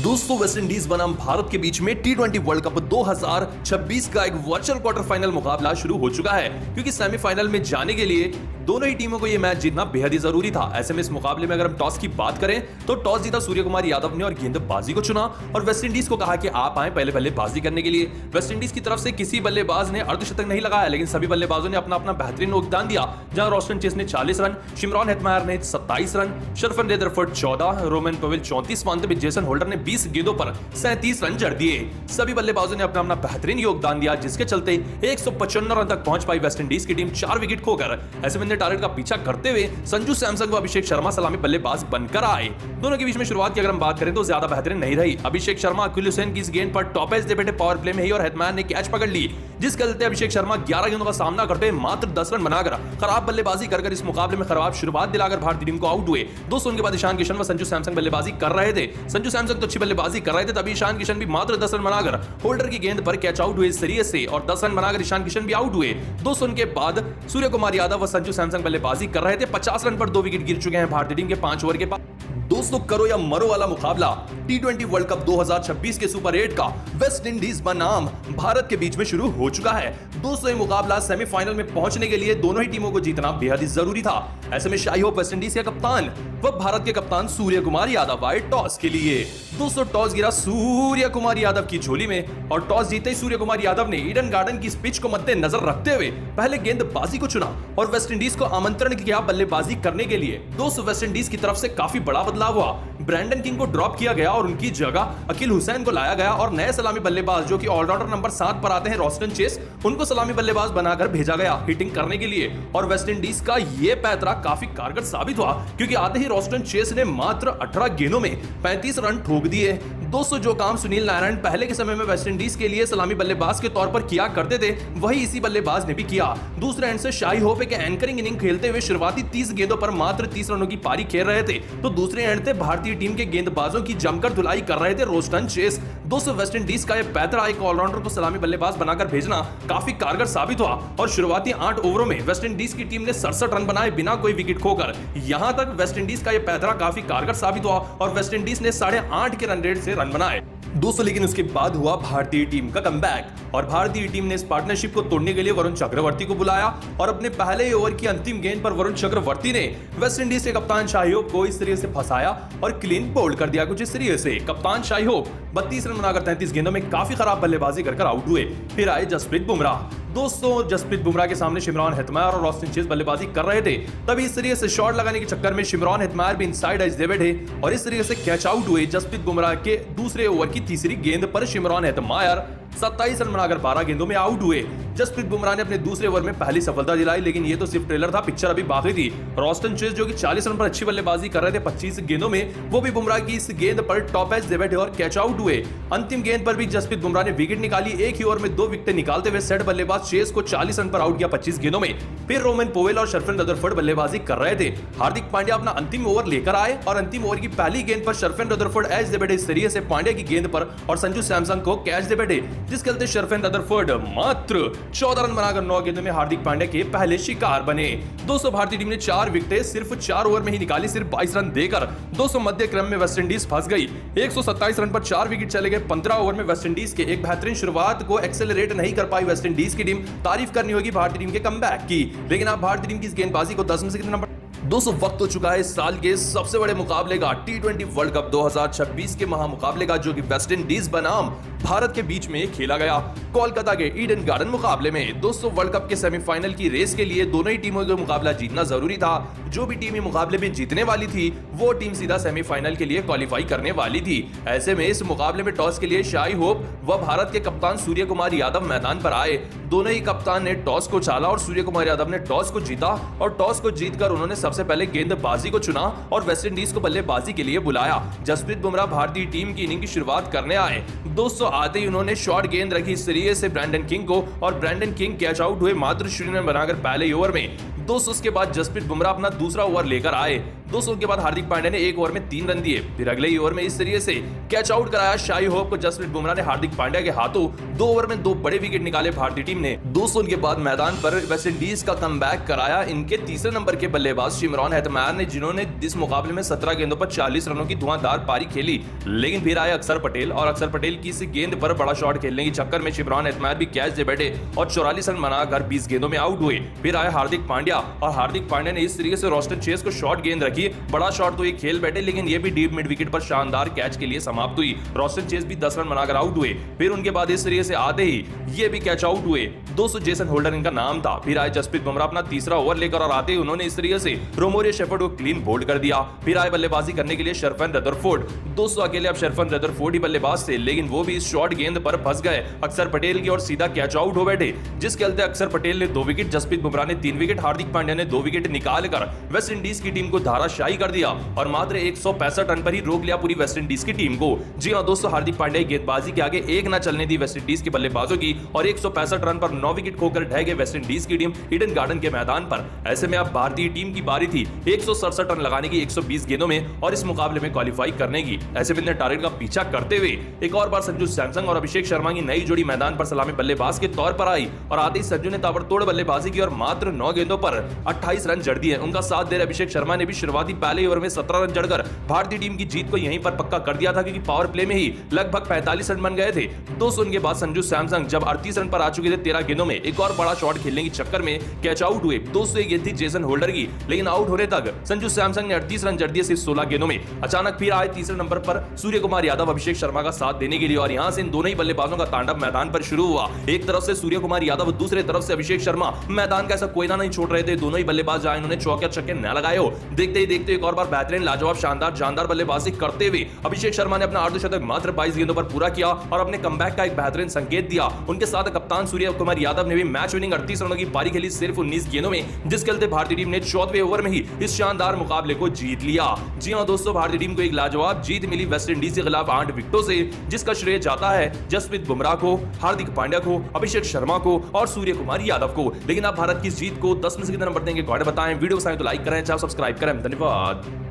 दोस्तों West Indies बनाम भारत के बीच में टी20 वर्ल्ड कप 2026 का एक वर्चुअल क्वार्टर फाइनल मुकाबला शुरू हो चुका है, क्योंकि सेमीफाइनल में जाने के लिए दोनों ही टीमों को यह मैच जीतना बेहद ही जरूरी था। ऐसे में इस मुकाबले में अगर हम टॉस की बात करें तो टॉस जीता सूर्य कुमार यादव ने और गेंदबाजी को चुना और वेस्ट इंडीज को कहा कि आप आए पहले बल्लेबाजी करने के लिए। वेस्ट इंडीज की तरफ से किसी बल्लेबाज ने अर्धशतक नहीं लगाया, लेकिन सभी बल्लेबाजों ने अपना अपना बेहतरीन योगदान दिया, जहां रॉस्टन चेस ने 40 रन, शिमरॉन हेटमायर ने 27 रन, शरफन रेदरफोर्ड 14, रोमन पोवेल 34, अंत में जेसन होल्डर ने 20 गेंदों पर 37 रन जड़ दिए। सभी बल्लेबाजों ने अपना अपना बेहतरीन योगदान दिया, जिसके चलते 155 रन तक पहुंच पाई वेस्ट इंडीज की टीम 4 विकेट खोकर। ऐसे में टारगेट का पीछा करते हुए संजू सैमसन व अभिषेक शर्मा सलामी बल्लेबाज बनकर आए। दोनों के बीच में शुरुआत की अगर हम बात करें तो ज्यादा बेहतरीन नहीं रही। अभिषेक शर्मा अकील हुसैन की इस गेंद पर टॉप एज दे बैठे पावर प्ले में ही और हेटमैयर ने कैच पकड़ ली, जिसके चलते अभिषेक शर्मा 11 गेंदों का सामना करते हुए मात्र 10 रन बनाकर खराब बल्लेबाजी कर इस मुकाबले में खराब शुरुआत दिलाकर भारतीय टीम को आउट हुए। दोस्तों उनके बाद ईशान किशन व संजू सैमसन बल्लेबाजी कर रहे थे। संजू सैमसन तो अच्छी बल्लेबाजी कर रहे थे, तभी ईशान किशन भी मात्र 10 रन बनाकर होल्डर की गेंद पर कैच आउट हुए इस सीरीज से और 10 रन बनाकर ईशान किशन भी आउट हुए। दोस्तों उनके बाद सूर्य कुमार यादव व संजू सैमसन बल्लेबाजी कर रहे थे। 50 रन पर 2 विकेट गिर चुके हैं भारतीय टीम के 5 ओवर के बाद। दोस्तों करो या मरो वाला मुकाबला टी20 वर्ल्ड कप 2026 के सुपर 8 का वेस्ट इंडीज बनाम भारत के बीच में शुरू हो चुका है। दोस्तों ये मुकाबला सेमीफाइनल में पहुंचने के लिए दोनों ही टीमों को जीतना बेहद ही जरूरी था। ऐसे में शाही होप वेस्ट इंडीज के कप्तान व भारत के कप्तान सूर्य कुमार यादव आए टॉस के लिए। दोस्तों टॉस गिरा सूर्य कुमार यादव की झोली में और टॉस जीते ही सूर्य कुमार यादव ने ईडन गार्डन की पिच को मद्देनजर रखते हुए पहले गेंदबाजी को चुना और वेस्ट इंडीज को आमंत्रण किया बल्लेबाजी करने के लिए। दोस्तों वेस्ट इंडीज की तरफ से काफी बड़ा बदलाव हुआ। ब्रैंडन किंग को ड्रॉप किया गया और उनकी जगह अकील हुसैन को लाया गया और नए सलामी बल्लेबाज जो कि ऑलराउंडर नंबर 7 पर आते हैं रॉस्टन चेस, उनको सलामी बल्लेबाज बनाकर भेजा गया हिटिंग करने के लिए। और वेस्ट इंडीज का यह पैतरा काफी कारगर साबित हुआ, क्योंकि आते ही रॉस्टन चेस ने मात्र 18 गेंदों में 35 रन ठोक दिए। दोस्तों जो काम सुनील नारायण पहले के समय में वेस्ट इंडीज के लिए सलामी बल्लेबाज के तौर पर किया करते थे, वही इसी बल्लेबाज ने भी किया। दूसरे एंड से शाही होप के एंकरिंग इनिंग खेलते हुए शुरुआती 30 गेंदों पर मात्र 30 रनों की पारी खेल रहे थे, तो दूसरे एंड से भारतीय टीम के गेंदबाजों की जमकर धुलाई कर रहे थे रोस्टन चेस। दोस्तों वेस्ट इंडीज का यह पैतरा एक ऑलराउंडर को सलामी बल्लेबाज बनाकर भेजना काफी कारगर साबित हुआ और शुरुआती 8 ओवरों में वेस्ट इंडीज की टीम ने 67 रन बनाए बिना कोई विकेट खोकर। यहां तक वेस्ट इंडीज का यह पैतरा काफी कारगर साबित हुआ और वेस्ट इंडीज ने 8.5 के रन रेट से रन बनाए। दोस्तों लेकिन उसके बाद हुआ भारतीय टीम का कमबैक और भारतीय टीम ने इस पार्टनरशिप को तोड़ने के लिए वरुण चक्रवर्ती को बुलाया और अपने पहले ओवर की अंतिम गेंद पर वरुण चक्रवर्ती ने वेस्ट इंडीज के कप्तान शाही होप को इस तरीके से फंसाया और क्लीन बोल्ड कर दिया कुछ इस तरीके से। कप्तान शाही होप 32 रन बनाकर 33 गेंदों में काफी खराब बल्लेबाजी कर आउट हुए। फिर आए जसप्रीत बुमराह। दोस्तों जसप्रीत बुमराह के सामने शिमरॉन हेटमायर और रॉस्टन चेस बल्लेबाजी कर रहे थे, तभी इस तरीके से शॉट लगाने के चक्कर में शिमरॉन हेटमायर भी इनसाइड एज दे बैठे और इस तरीके से कैच आउट हुए। जसप्रीत बुमराह के दूसरे ओवर की तीसरी गेंद पर शिमरॉन हेटमायर 27 रन बनाकर 12 गेंदों में आउट हुए। जसप्रीत बुमराह ने अपने दूसरे ओवर में पहली सफलता दिलाई, लेकिन ये तो सिर्फ ट्रेलर था, पिक्चर अभी बाकी थी। रॉस्टन चेस जो कि 40 रन पर अच्छी बल्लेबाजी कर रहे थे 25 गेंदों में, वो भी बुमराह की इस गेंद पर टॉप एज दे बैठे और कैच आउट हुए। अंतिम गेंद पर भी जसप्रीत बुमराह ने विकेट निकाली। एक ही ओवर में 2 विकेट निकालते हुए सेट बल्लेबाज चेस को 40 रन पर आउट किया 25 गेंदों में। फिर रोमन पोवेल और शरफन रदरफोर्ड बल्लेबाजी कर रहे थे। हार्दिक पांड्या अपना अंतिम ओवर लेकर आए और अंतिम ओवर की पहली गेंद पर शरफन रदरफोर्ड एज दे बैठे इस तरीके से पांड्या की गेंद पर और संजू सैमसन को कैच दे बैठे, जिसके चलते शरफन रदरफोर्ड मात्र 14 रन बनाकर 9 गेंदों में हार्दिक पांड्या के पहले शिकार बने। दोस्तों भारतीय टीम ने 4 विकेटें सिर्फ 4 ओवर में ही निकाली, सिर्फ 22 रन देकर। दोस्तों मध्य क्रम में वेस्ट इंडीज फंस गई। 127 रन पर 4 विकेट चले गए 15 ओवर में वेस्ट इंडीज के। एक बेहतरीन शुरुआत को एक्सेलरेट नहीं कर पाई वेस्ट इंडीज की टीम। तारीफ करनी होगी भारतीय टीम के कमबैक की, लेकिन आप भारतीय टीम की इस गेंदबाजी को 10 में से कितना नंबर। दोस्तों वक्त हो चुका है इस साल के सबसे बड़े मुकाबले का, टी20 वर्ल्ड कप 2026 के महामुकाबले का, जो कि वेस्ट इंडीज बनाम भारत के बीच में खेला गया कोलकाता के ईडन गार्डन मुकाबले में। दोस्तों वर्ल्ड कप के सेमीफाइनल की रेस के लिए दोनों ही टीमों का मुकाबला जीतना जरूरी था। जो भी टीम मुकाबले में जीतने वाली थी वो टीम सीधा सेमीफाइनल के लिए क्वालिफाई करने वाली थी। ऐसे में इस मुकाबले में टॉस के लिए शाही होप व भारत के कप्तान सूर्य कुमार यादव मैदान पर आए। दोनों ही कप्तान ने टॉस को चाला और सूर्य कुमार यादव ने टॉस को जीता और टॉस को जीतकर उन्होंने सबसे पहले गेंदबाजी को चुना और वेस्ट इंडीज को बल्लेबाजी के लिए बुलाया। जसप्रीत बुमराह भारतीय टीम की इनिंग की शुरुआत करने आए। दोस्तों आते ही उन्होंने शॉर्ट गेंद रखी इस तरीके से ब्रैंडन किंग को और ब्रैंडन किंग कैच आउट हुए मात्र 0 रन बनाकर पहले ओवर में। दोस्तों उसके बाद जसप्रीत बुमराह अपना दूसरा ओवर लेकर आए। दोस्तों उसके बाद हार्दिक पांड्या ने एक ओवर में 3 रन दिए। फिर अगले ही ओवर में इस तरीके से कैच आउट कराया शाही होप को जसप्रीत बुमराह ने हार्दिक पांड्या के हाथों। 2 ओवर में 2 बड़े विकेट निकाले भारतीय टीम ने। दोस्तों उनके बाद मैदान पर वेस्टइंडीज का कमबैक कराया इनके तीसरे नंबर के बल्लेबाज शिमरॉन हेटमायर ने, जिन्होंने इस मुकाबले में 17 गेंदों पर 40 रनों की धुआंधार पारी खेली। लेकिन फिर आए अक्षर पटेल और अक्षर पटेल की इस गेंद पर बड़ा शॉट खेलने के चक्कर में शिमरॉन हेटमायर भी कैच दे बैठे और 44 रन बनाकर 20 गेंदों में आउट हुए। फिर आए हार्दिक पांड्या और हार्दिक पांड्या ने इस तरीके से रोस्टन चेस को शॉर्ट गेंद रखी। बड़ा शॉट तो ये खेल बैठे, लेकिन ये भी डीप मिड विकेट पर शानदार कैच के लिए समाप्त हुई। रोस्टन चेस भी 10 रन बनाकर आउट हुए। फिर उनके बाद इस तरीके से आते ही ये भी कैच आउट हुए। दोस्तों जेसन होल्डर इनका नाम था। फिर आए जसप्रीत बुमराह अपना तीसरा ओवर लेकर और आते ही उन्होंने इस तरीके से रोमोरियो शेफर्ड को क्लीन बोल्ड कर दिया। फिर आए बल्लेबाजी करने के लिए शरफन रदरफोर्ड। दोस्तों अकेले अब शरफन रदरफोर्ड ही बल्लेबाज थे, लेकिन वो भी इस शॉर्ट गेंद पर फंस गए अक्षर पटेल की और सीधा कैच आउट हो बैठे, जिसके चलते अक्षर पटेल ने 2 विकेट, जसप्रीत बुमराह ने 3 विकेट, हार्दिक पांड्या ने 2 विकेट निकालकर वेस्ट इंडीज की टीम को धाराशायी कर दिया और मात्र 165 रन पर ही रोक लिया पूरी वेस्ट इंडीज की टीम को। जी हां दोस्तों, हार्दिक पांड्या की गेंदबाजी के आगे एक न चलने दी वेस्ट इंडीज के बल्लेबाजों की और 165 रन पर 9 विकेट खोकर ढह गए वेस्ट इंडीज की टीम ईडन गार्डन के मैदान पर। ऐसे में अब भारतीय टीम की बारी थी 167 रन लगाने की 120 गेंदों में और इस मुकाबले में क्वालिफाई करने की। ऐसे में टारगेट का पीछा करते हुए एक और बार संजू सैमसन और अभिषेक शर्मा की नई जोड़ी मैदान पर सलामी बल्लेबाज के तौर पर आई और आते ही संजू ने ताबड़तोड़ बल्लेबाजी की और मात्र 9 गेंदों पर 28 रन जड़ दिए। उनका साथ दे रहे अभिषेक शर्मा ने भी शुरुआती पहले ओवर में 17 रन जड़कर भारतीय टीम की जीत को यहीं पर पक्का कर दिया था, क्योंकि पावर प्ले में ही लगभग 45 रन बन गए थे। दोस्तों उनके बाद संजू सैमसन जब 38 रन पर आ चुके थे 13 गेंदों में, एक और बड़ा शॉट खेलने के चक्कर में कैच आउट हुए। दोस्तों ये गेंद थी जेसन होल्डर की, लेकिन आउट होने तक संजू सैमसन ने 38 रन जड़ दिए सिर्फ 16 गेंदों में। अचानक फिर आए तीसरे नंबर पर सूर्य कुमार यादव अभिषेक शर्मा का साथ देने के लिए और यहां से इन दोनों ही बल्लेबाजों का तांडव मैदान पर शुरू हुआ। एक तरफ से सूर्य कुमार यादव, दूसरे तरफ से अभिषेक शर्मा मैदान का ऐसा कोयना नहीं छोड़ रहे थे। दोनों ही बल्लेबाज जहां इन्होंने चौके छक्के न लगाए हो, देखते ही देखते एक और बार बेहतरीन लाजवाब शानदार जानदार बल्लेबाजी करते हुए अभिषेक शर्मा ने अपना अर्धशतक मात्र 22 गेंदों पर पूरा किया और अपने कमबैक का एक बेहतरीन संकेत दिया। उनके साथ कप्तान सूर्य कुमार यादव ने भी मैच विनिंग 38 रनों की पारी खेली सिर्फ 19 गेंदों में, जिसके चलते भारतीय टीम ने 14वें ओवर में ही इस शानदार मुकाबले को जीत लिया। जी हां दोस्तों, भारतीय टीम को एक लाजवाब जीत मिली वेस्ट इंडीज के खिलाफ 8 विकेटों से, जिसका श्रेय जाता है जसप्रीत बुमराह को, हार्दिक पांड्या को, अभिषेक शर्मा को और सूर्य कुमार यादव को। लेकिन आप भारत की जीत को 10 में से कितना नंबर देंगे? कमेंट बताएं। वीडियो पसंद आए तो लाइक करें, चैनल सब्सक्राइब करें। धन्यवाद।